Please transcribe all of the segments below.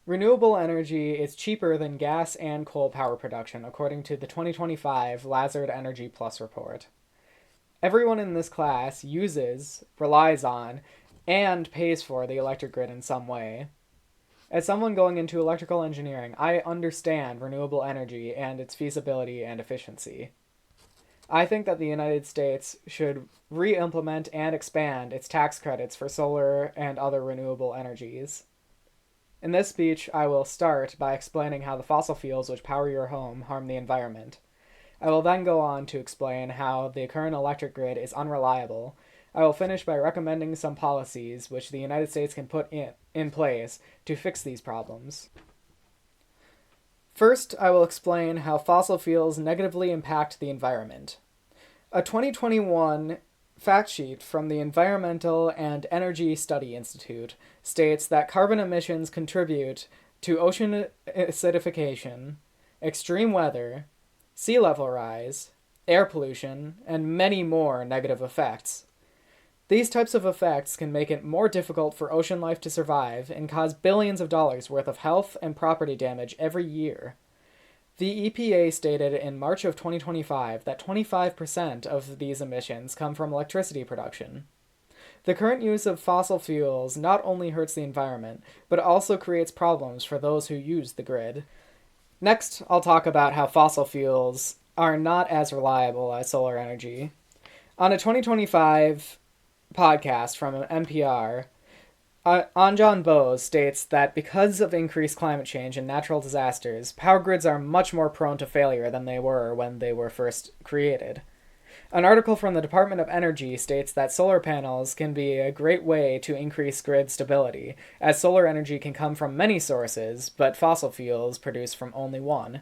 Renewable energy is cheaper than gas and coal power production, according to the 2025 Lazard Energy Plus report. Everyone in this class uses, relies on, and pays for the electric grid in some way. As someone going into electrical engineering, I understand renewable energy and its feasibility and efficiency. I think that the United States should re implement and expand its tax credits for solar and other renewable energies. In this speech, I will start by explaining how the fossil fuels which power your home harm the environment. I will then go on to explain how the current electric grid is unreliable. I will finish by recommending some policies which the United States can put in place to fix these problems. First, I will explain how fossil fuels negatively impact the environment. A 2021 fact sheet from the Environmental and Energy Study Institute states that carbon emissions contribute to ocean acidification, extreme weather, sea level rise, air pollution, and many more negative effects. These types of effects can make it more difficult for ocean life to survive and cause billions of dollars worth of health and property damage every year. The EPA stated in March of 2025 that 25% of these emissions come from electricity production. The current use of fossil fuels not only hurts the environment, but also creates problems for those who use the grid. Next, I'll talk about how fossil fuels are not as reliable as solar energy. On a 2025 podcast from NPR, Anjan Bose states that because of increased climate change and natural disasters, power grids are much more prone to failure than they were when they were first created. An article from the Department of Energy states that solar panels can be a great way to increase grid stability, as solar energy can come from many sources, but fossil fuels produce from only one.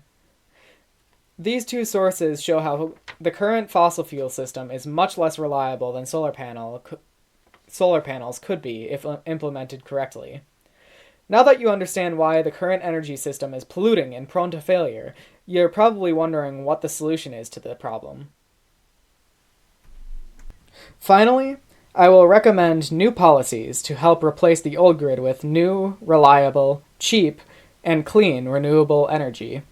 These two sources show how the current fossil fuel system is much less reliable than solar panels could be if implemented correctly. Now that you understand why the current energy system is polluting and prone to failure, you're probably wondering what the solution is to the problem. Finally, I will recommend new policies to help replace the old grid with new, reliable, cheap, and clean renewable energy.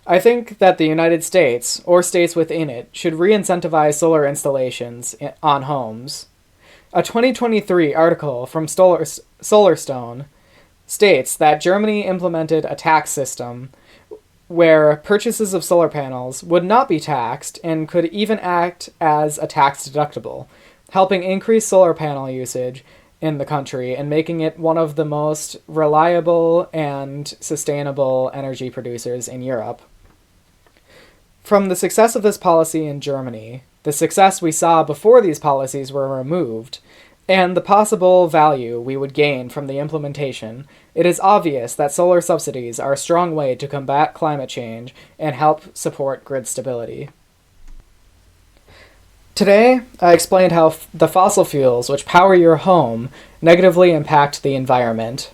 I think that the United States, or states within it, should re-incentivize solar installations on homes. A 2023 article from Solarstone states that Germany implemented a tax system where purchases of solar panels would not be taxed and could even act as a tax deductible, helping increase solar panel usage in the country and making it one of the most reliable and sustainable energy producers in Europe. From the success of this policy in Germany, the success we saw before these policies were removed, and the possible value we would gain from the implementation, it is obvious that solar subsidies are a strong way to combat climate change and help support grid stability. Today, I explained how the fossil fuels which power your home negatively impact the environment.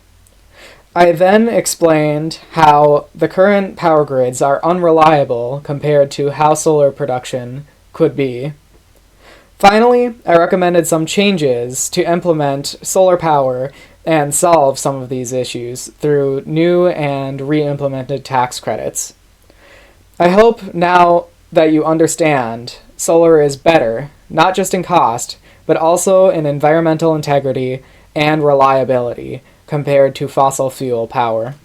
I then explained how the current power grids are unreliable compared to how solar production could be. Finally, I recommended some changes to implement solar power and solve some of these issues through new and re-implemented tax credits. I hope now that you understand solar is better, not just in cost, but also in environmental integrity and reliability compared to fossil fuel power.